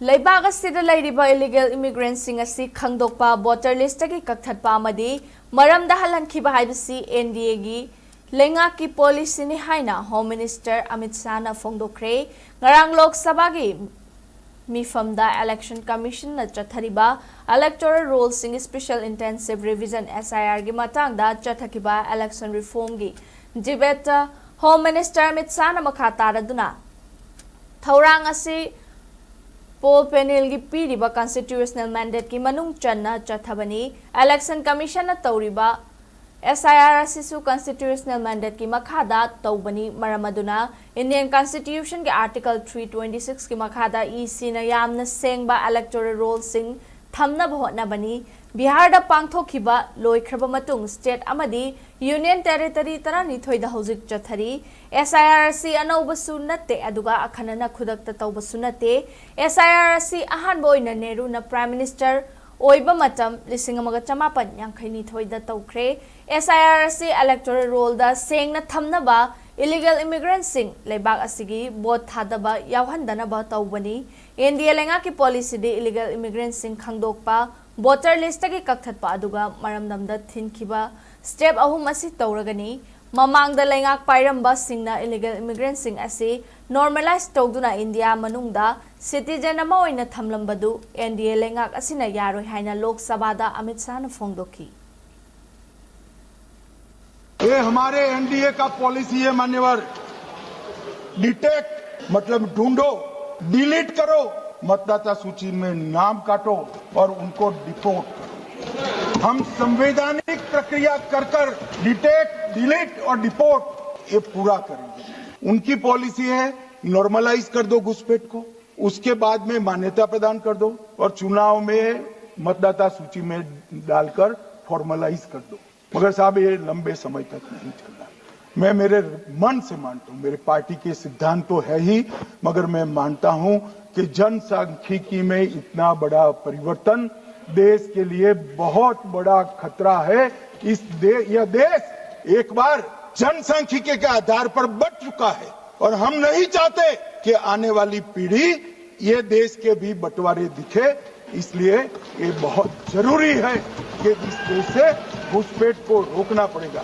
ꯂꯩꯕꯥꯛ ꯑꯁꯤꯗ ꯂꯩꯔꯤꯕ ꯏꯂꯤꯒꯦꯜ ꯏꯃꯤꯒ꯭ꯔꯦꯟꯠꯁꯤꯡ ꯑꯁꯤ ꯈꯪꯗꯣꯛꯄ ꯚꯣꯇꯔ ꯂꯤꯁꯇꯒꯤ ꯀꯛꯊꯠꯄ ꯑꯃꯗꯤ ꯃꯔꯝꯗ ꯍꯜꯍꯟꯈꯤꯕ ꯍꯥꯏꯕꯁꯤ NDAꯒꯤ ꯂꯩꯉꯥꯛꯀꯤ ꯄꯣꯂꯤꯁꯤꯅꯤ ꯍꯥꯏꯅ ꯍꯣꯝ ꯃꯤꯅꯤꯁꯇꯔ ꯑꯃꯤꯠ ꯁꯥꯍꯅ ꯐꯣꯡꯗꯣꯛꯈ꯭ꯔꯦ꯫ ꯉꯔꯥꯡ ꯂꯣꯛ ꯁꯚꯥꯒꯤ ꯃꯤꯐꯝꯗ ꯏꯂꯦꯛꯁꯟ ꯀꯃꯤꯁꯟꯅ ꯆꯠꯊꯔꯤꯕ ꯏꯂꯦꯛꯇꯣꯔꯦꯜ ꯔꯣꯜꯁꯤꯡꯒꯤ ꯁ꯭ꯄꯦꯁꯤꯑꯦꯜ ꯏꯟꯇꯦꯟꯁꯤꯚ ꯔꯤꯚꯤꯖꯟ SIRꯒꯤ ꯃꯇꯥꯡꯗ ꯆꯠꯊꯈꯤꯕ ꯏꯂꯦꯛꯁꯟ ꯔꯤꯐꯣꯔꯝꯒꯤ ꯗꯤꯕꯦꯠꯇ ꯍꯣꯝ ꯃꯤꯅꯤꯁꯇꯔ ꯑꯃꯤꯠ ꯁꯥꯍꯅ ꯃꯈꯥ ꯇꯥꯔꯗꯨꯅ ꯊꯧꯔꯥꯡ ꯑꯁꯤ ꯄꯣꯜ ꯄꯦꯅꯦꯜꯒꯤ ꯄꯤꯔꯤꯕ ꯀꯟꯁꯇꯤꯇ꯭ꯌꯨꯁꯅꯦꯜ ꯃꯦꯟꯗꯦꯠꯀꯤ ꯃꯅꯨꯡ ꯆꯟꯅ ꯆꯠꯊꯕꯅꯤ꯫ ꯏꯂꯦꯛꯁꯟ ꯀꯃꯤꯁꯟꯅ ꯇꯧꯔꯤꯕ SIR ꯑꯁꯤꯁꯨ ꯀꯟꯁꯇꯤꯇ꯭ꯌꯨꯁꯅꯦꯜ ꯃꯦꯟꯗꯦꯠꯀꯤ ꯃꯈꯥꯗ ꯇꯧꯕꯅꯤ, ꯃꯔꯝ ꯑꯗꯨꯅ ꯏꯟꯗꯤꯌꯟ ꯀꯟꯁꯇꯤꯇ꯭ꯌꯨꯁꯟꯒꯤ आर्टिकल 326 ꯒꯤ ꯃꯈꯥꯗ ECꯅ ꯌꯥꯝꯅ ꯁꯦꯡꯕ इलेक्टोरल रोल्सꯤꯡ ꯊꯝꯅꯕ ꯍꯣꯠꯅꯕꯅꯤ꯫ ꯕꯤꯍꯥꯔꯗ ꯄꯥꯡꯊꯣꯛꯈꯤꯕ ꯂꯣꯏꯈ꯭ꯔꯕ ꯃꯇꯨꯡ ꯁ꯭ꯇꯦꯠ ꯑꯃꯗꯤ ꯌꯨꯅꯤꯌꯟ ꯇꯦꯔꯤꯇꯣꯔꯤ 12ꯗ ꯍꯧꯖꯤꯛ ꯆꯠꯊꯔꯤ꯫ SIR ꯑꯁꯤ ꯑꯅꯧꯕꯁꯨ ꯅꯠꯇꯦ ꯑꯗꯨꯒ ꯑꯈꯟꯅꯅ ꯈꯨꯗꯛꯇ ꯇꯧꯕꯁꯨ ꯅꯠꯇꯦ꯫ SIR ꯑꯁꯤ ꯑꯍꯥꯟꯕ ꯑꯣꯏꯅ ꯅꯦꯍꯔꯨꯅ ꯄ꯭ꯔꯥꯏꯝ ꯃꯤꯅꯤꯁꯇꯔ ꯑꯣꯏꯕ ꯃꯇꯝ 1952ꯗ ꯇꯧꯈ꯭ꯔꯦ꯫ SIR ꯑꯁꯤ इलेक्टोरल रोलदा सेंगना थमनबा इलीगल इमिग्रेंट्सिंग लेबाक असिगी बोट थादबा यावहंदनबा तौबनी। NDA लेंगाकी पॉलिसीदि इलीगल इमिग्रेंट्सिंग खंगदोकपा वोटर लिस्टगी कक्थटपा अदुगा मरमदमदा थिनखिबा स्टेप अहुम असि तौरगनी। ममांगदा लेंगाक पाइरंबा सिंगना इलीगल इमिग्रेंट्सिंग असि नॉर्मलाइज तौदुना इंडिया मनुंगदा सिटीजन अमा ओइना थमलंबदु NDA लेंगाक असिना यारोय हाइना लोक सभादा अमित शाहना फोंगदोखी। ये हमारे NDA का पॉलिसी है मान्यवर। डिटेक्ट मतलब ढूंढो, डिलीट करो, मतदाता सूची में नाम काटो और उनको डिपोर्ट करो। हम संवैधानिक प्रक्रिया कर डिटेक्ट, डिलीट और डिपोर्ट ये पूरा करेंगे। उनकी पॉलिसी है नॉर्मलाइज कर दो घुसपैठ को, उसके बाद में मान्यता प्रदान कर दो और चुनाव में मतदाता सूची में डालकर फॉर्मलाइज कर दो। मगर साहब ये लंबे समय तक नहीं चलना। मैं मेरे मन से मानता हूं, मेरे पार्टी के सिद्धांत तो है ही, मगर मैं मानता हूं कि जनसांख्यिकी में इतना बड़ा परिवर्तन देश के लिए बहुत बड़ा खतरा है। यह देश एक बार जनसांख्यिकी के आधार पर बट चुका है और हम नहीं चाहते कि आने वाली पीढ़ी ये देश के भी बंटवारे दिखे। इसलिए ये बहुत जरूरी है कि इस देश से घुसपैठ को रोकना पड़ेगा।